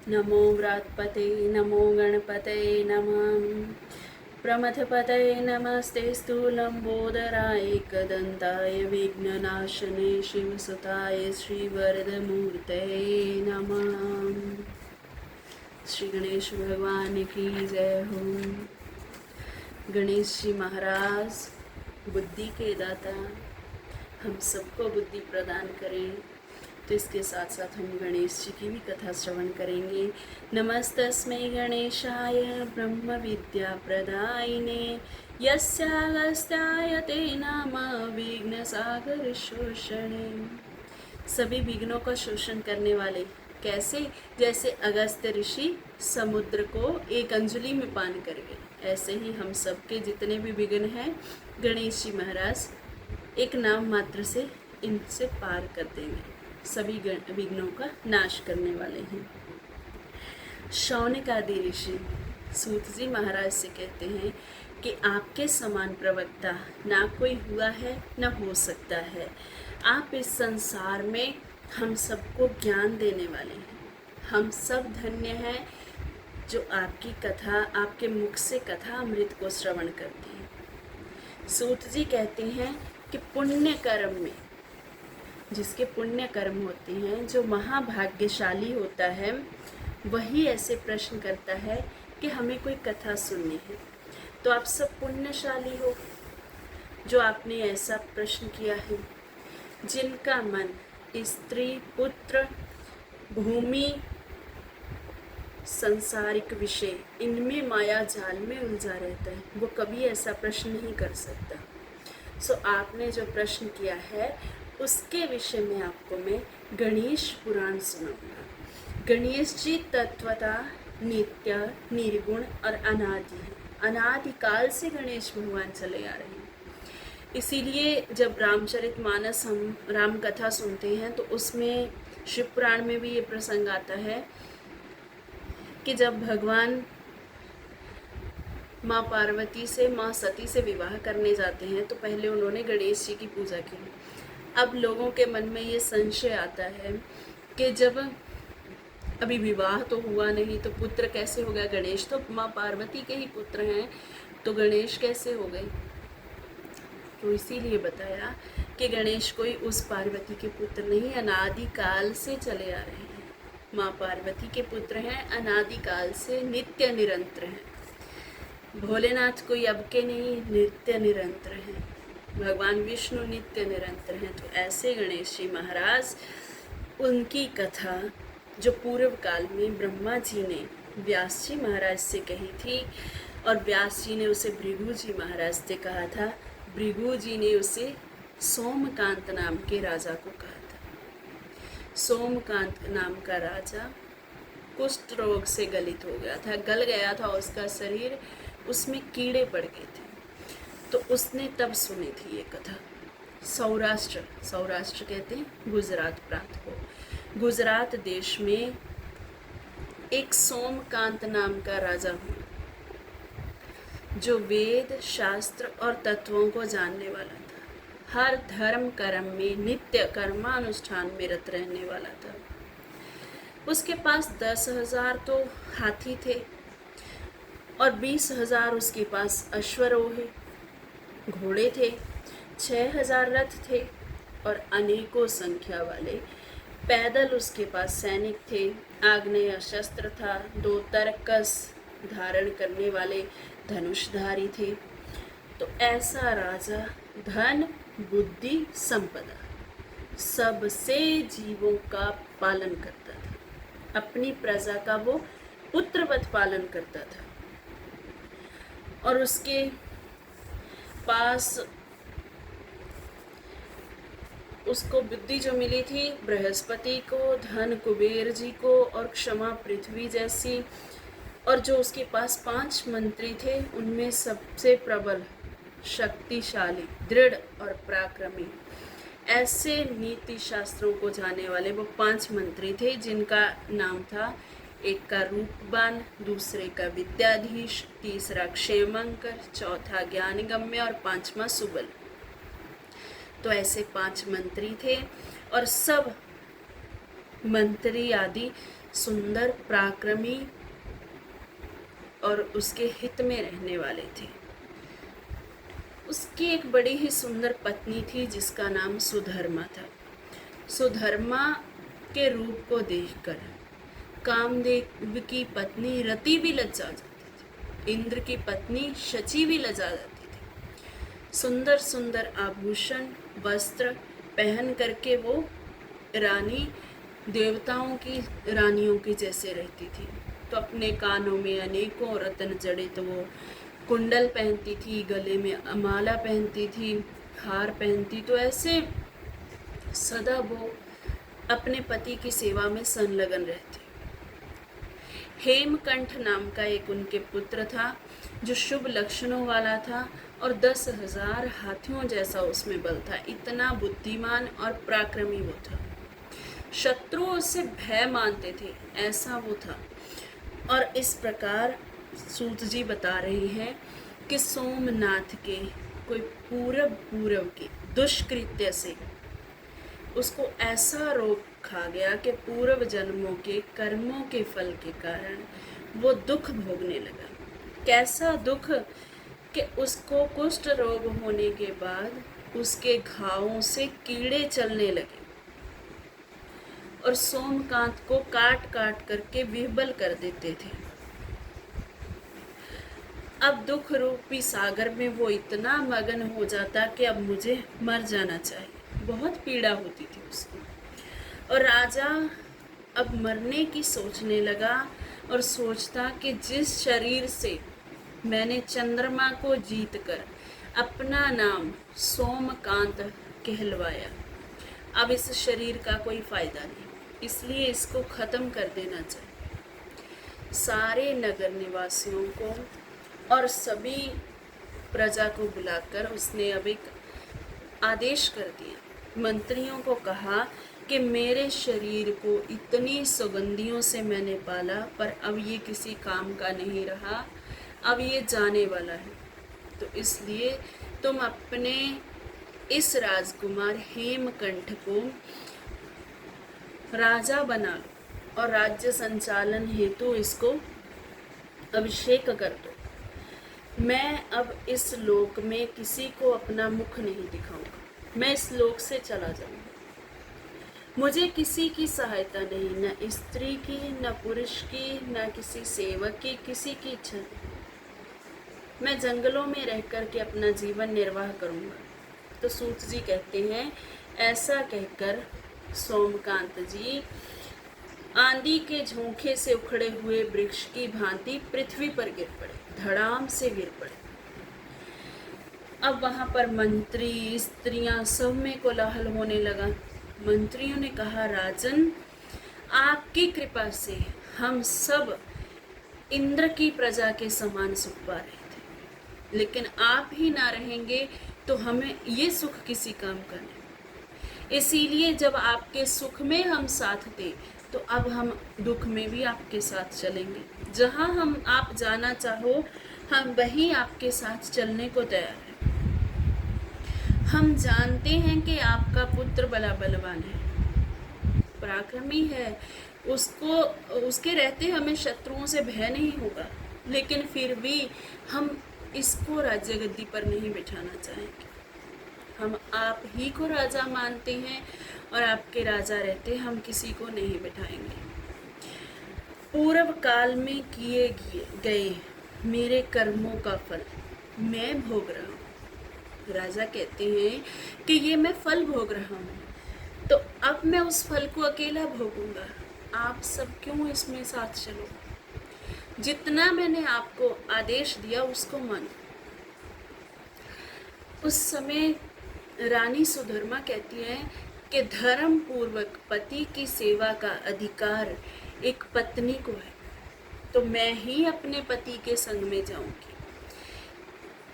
नमो व्रात्पते नमो गणपते नमः। प्रमथपते नमस्ते लंबोदराय एकदन्ताय विघ्ननाशने शिवसुताय श्रीवरदमूर्ते नमः। श्री गणेश भगवान की जय हो। गणेश जी महाराज बुद्धि के दाता हम सबको बुद्धि प्रदान करें। तो इसके साथ साथ हम गणेश जी की भी कथा श्रवण करेंगे। नमस्तस्मै गणेशाय ब्रह्म विद्या प्रदायिने यस्यागस्त्याय ते नाम विघ्न सागर शोषणे। सभी विघ्नों का शोषण करने वाले, कैसे? जैसे अगस्त्य ऋषि समुद्र को एक अंजलि में पान कर गए, ऐसे ही हम सबके जितने भी विघ्न हैं गणेश जी महाराज एक नाम मात्र से इनसे पार कर देंगे। सभी विघ्नों का नाश करने वाले हैं। शौनक आदि ऋषि सूत जी महाराज से कहते हैं कि आपके समान प्रवक्ता ना कोई हुआ है ना हो सकता है। आप इस संसार में हम सबको ज्ञान देने वाले हैं। हम सब धन्य हैं जो आपकी कथा, आपके मुख से कथा अमृत को श्रवण करते हैं। सूत जी कहते हैं कि पुण्य कर्म में, जिसके पुण्य कर्म होते हैं, जो महाभाग्यशाली होता है, वही ऐसे प्रश्न करता है कि हमें कोई कथा सुननी है। तो आप सब पुण्यशाली हो जो आपने ऐसा प्रश्न किया है। जिनका मन स्त्री, पुत्र, भूमि, सांसारिक विषय, इनमें माया जाल में उलझा रहता है, वो कभी ऐसा प्रश्न नहीं कर सकता। सो आपने जो प्रश्न किया है उसके विषय में आपको मैं गणेश पुराण सुनाऊंगा। गणेश जी तत्वता नित्य, निर्गुण और अनादि है। अनादिकाल से गणेश भगवान चले आ रहे हैं। इसीलिए जब रामचरितमानस हम राम कथा सुनते हैं तो उसमें शिव पुराण में भी ये प्रसंग आता है कि जब भगवान माँ पार्वती से, माँ सती से विवाह करने जाते हैं तो पहले उन्होंने गणेश जी की पूजा की। अब लोगों के मन में ये संशय आता है कि जब अभी विवाह तो हुआ नहीं तो पुत्र कैसे हो गया? गणेश तो माँ पार्वती के ही पुत्र हैं, तो गणेश कैसे हो गए? तो इसीलिए बताया कि गणेश कोई उस पार्वती के पुत्र नहीं, अनादिकाल से चले आ रहे हैं। माँ पार्वती के पुत्र हैं, अनादिकाल से नित्य निरंतर हैं। भोलेनाथ कोई अब के नहीं, नित्य निरंतर हैं। भगवान विष्णु नित्य निरंतर हैं। तो ऐसे गणेश जी महाराज, उनकी कथा जो पूर्व काल में ब्रह्मा जी ने व्यास जी महाराज से कही थी और व्यास जी ने उसे भृगु जी महाराज से कहा था। भृगु जी ने उसे सोमकांत नाम के राजा को कहा था। सोमकांत नाम का राजा कुष्ठ रोग से गलित हो गया था, गल गया था उसका शरीर, उसमें कीड़े पड़ गए थे। तो उसने तब सुनी थी ये कथा। सौराष्ट्र, सौराष्ट्र कहते हैं गुजरात प्रांत को। गुजरात देश में एक सोमकांत नाम का राजा हुआ जो वेद, शास्त्र और तत्वों को जानने वाला था। हर धर्म कर्म में नित्य कर्मानुष्ठान में रत रहने वाला था। उसके पास 10,000 तो हाथी थे और 20,000 उसके पास अश्वरोही घोड़े थे, 6,000 रथ थे और अनेकों संख्या वाले पैदल उसके पास सैनिक थे। आग्नेय शस्त्र था, 2 तरकस धारण करने वाले धनुषधारी थे। तो ऐसा राजा धन, बुद्धि, संपदा सबसे जीवों का पालन करता था। अपनी प्रजा का वो पुत्रवत पालन करता था। और उसके पास उसको बुद्धि जो मिली थी बृहस्पति को, धन कुबेर जी को और क्षमा पृथ्वी जैसी, और जो उसके पास 5 मंत्री थे उनमें सबसे प्रबल, शक्तिशाली, दृढ़ और पराक्रमी, ऐसे नीति शास्त्रों को जाने वाले वो 5 मंत्री थे जिनका नाम था, एक का रूपबान, दूसरे का विद्याधीश, तीसरा क्षेमंकर, चौथा ज्ञानगम्य और 5वां सुबल। तो ऐसे 5 मंत्री थे और सब मंत्री आदि सुंदर पराक्रमी और उसके हित में रहने वाले थे। उसकी एक बड़ी ही सुंदर पत्नी थी जिसका नाम सुधर्मा था। सुधर्मा के रूप को देखकर कामदेव की पत्नी रति भी लज्जा जाती थी, इंद्र की पत्नी शची भी लज्जा जाती थी। सुंदर सुंदर आभूषण वस्त्र पहन करके वो रानी देवताओं की रानियों की जैसे रहती थी। तो अपने कानों में अनेकों रत्न जड़ित वो कुंडल पहनती थी, गले में माला पहनती थी, हार पहनती। तो ऐसे सदा वो अपने पति की सेवा में संलग्न रहती। हेमकंठ नाम का एक उनके पुत्र था जो शुभ लक्षणों वाला था और 10,000 हाथियों जैसा उसमें बल था। इतना बुद्धिमान और पराक्रमी वो था, शत्रु उससे भय मानते थे, ऐसा वो था। और इस प्रकार सूत जी बता रही हैं कि सोमनाथ के कोई पूर्व के दुष्कृत्य से उसको ऐसा रोग खा गया कि पूर्व जन्मों के कर्मों के फल के कारण वो दुख भोगने लगा। कैसा दुख कि उसको कुष्ठ रोग होने के बाद उसके घावों से कीड़े चलने लगे और सोमकांत को काट काट करके विह्वल कर देते थे। अब दुख रूपी सागर में वो इतना मगन हो जाता कि अब मुझे मर जाना चाहिए। बहुत पीड़ा होती थी उसको। और राजा अब मरने की सोचने लगा और सोचता कि जिस शरीर से मैंने चंद्रमा को जीतकर अपना नाम सोमकांत कहलवाया, अब इस शरीर का कोई फायदा नहीं, इसलिए इसको खत्म कर देना चाहिए। सारे नगर निवासियों को और सभी प्रजा को बुलाकर उसने अब एक आदेश कर दिया। मंत्रियों को कहा कि मेरे शरीर को इतनी सुगंधियों से मैंने पाला, पर अब ये किसी काम का नहीं रहा, अब ये जाने वाला है। तो इसलिए तुम अपने इस राजकुमार हेमकंठ को राजा बना लो और राज्य संचालन हेतु इसको अभिषेक कर दो। मैं अब इस लोक में किसी को अपना मुख नहीं दिखाऊंगा, मैं इस लोक से चला जाऊंगा। मुझे किसी की सहायता नहीं, न स्त्री की, न पुरुष की, न किसी सेवक की, किसी की इच्छा नहीं। मैं जंगलों में रह कर के अपना जीवन निर्वाह करूंगा। तो सूत जी कहते हैं, ऐसा कहकर सोमकांत जी आंधी के झोंके से उखड़े हुए वृक्ष की भांति पृथ्वी पर गिर पड़े, धड़ाम से गिर पड़े। अब वहां पर मंत्री स्त्रियां सब में कोलाहल होने लगा। मंत्रियों ने कहा, राजन, आपकी कृपा से हम सब इंद्र की प्रजा के समान सुख पा रहे थे, लेकिन आप ही ना रहेंगे तो हमें ये सुख किसी काम का नहीं। इसीलिए जब आपके सुख में हम साथ थे, तो अब हम दुख में भी आपके साथ चलेंगे। जहाँ हम आप जाना चाहो, हम वहीं आपके साथ चलने को तैयार हैं। हम जानते हैं कि आपका पुत्र बड़ा बलवान है, पराक्रमी है, उसको उसके रहते हमें शत्रुओं से भय नहीं होगा, लेकिन फिर भी हम इसको राज्य गद्दी पर नहीं बिठाना चाहेंगे। हम आप ही को राजा मानते हैं और आपके राजा रहते हम किसी को नहीं बिठाएंगे। पूर्व काल में किए गए मेरे कर्मों का फल मैं भोग रहा हूँ। राजा कहते हैं कि ये मैं फल भोग रहा हूँ, तो अब मैं उस फल को अकेला भोगूंगा। आप सब क्यों इसमें साथ चलो? जितना मैंने आपको आदेश दिया उसको मानो। उस समय रानी सुधर्मा कहती है कि धर्म पूर्वक पति की सेवा का अधिकार एक पत्नी को है, तो मैं ही अपने पति के संग में जाऊंगी।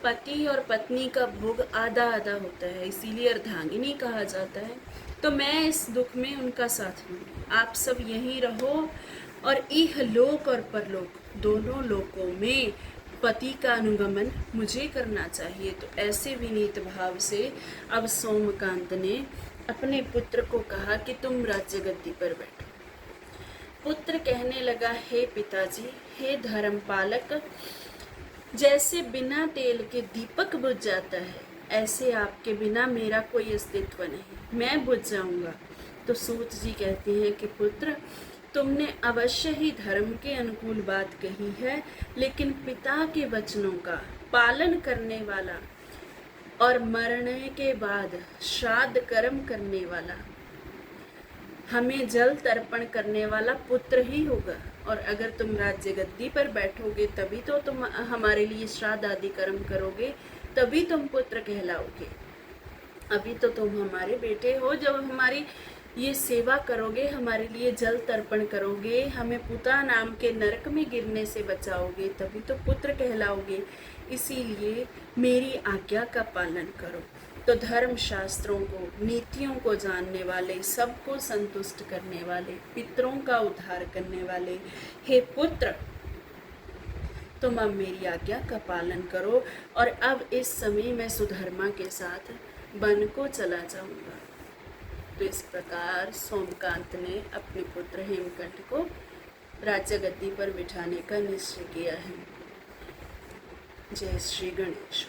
पति और पत्नी का भोग आधा आधा होता है, इसीलिए अर्धांगिनी कहा जाता है। तो मैं इस दुख में उनका साथ लूंगी। आप सब यहीं रहो और इहलोक और परलोक दोनों लोकों में पति का अनुगमन मुझे करना चाहिए। तो ऐसे विनीत भाव से अब सोमकांत ने अपने पुत्र को कहा कि तुम राज्य गद्दी पर बैठो। पुत्र कहने लगा, हे पिताजी, हे धर्मपालक, जैसे बिना तेल के दीपक बुझ जाता है, ऐसे आपके बिना मेरा कोई अस्तित्व नहीं, मैं बुझ जाऊंगा। तो सूत जी कहते हैं कि पुत्र, तुमने अवश्य ही धर्म के अनुकूल बात कही है, लेकिन पिता के वचनों का पालन करने वाला और मरने के बाद श्राद्ध कर्म करने वाला, हमें जल तर्पण करने वाला पुत्र ही होगा। और अगर तुम राज्य गद्दी पर बैठोगे तभी तो तुम हमारे लिए श्राद्ध आदि कर्म करोगे, तभी तुम पुत्र कहलाओगे। अभी तो तुम हमारे बेटे हो, जब हमारी ये सेवा करोगे, हमारे लिए जल तर्पण करोगे, हमें पुता नाम के नरक में गिरने से बचाओगे, तभी तो पुत्र कहलाओगे। इसीलिए मेरी आज्ञा का पालन करो। तो धर्म शास्त्रों को, नीतियों को जानने वाले, सबको संतुष्ट करने वाले, पितरों का उद्धार करने वाले, हे पुत्र, तुम अब मेरी आज्ञा का पालन करो। और अब इस समय मैं सुधर्मा के साथ वन को चला जाऊंगा। तो इस प्रकार सोमकांत ने अपने पुत्र हेमकंठ को राज्य गद्दी पर बिठाने का निश्चय किया है। जय श्री गणेश।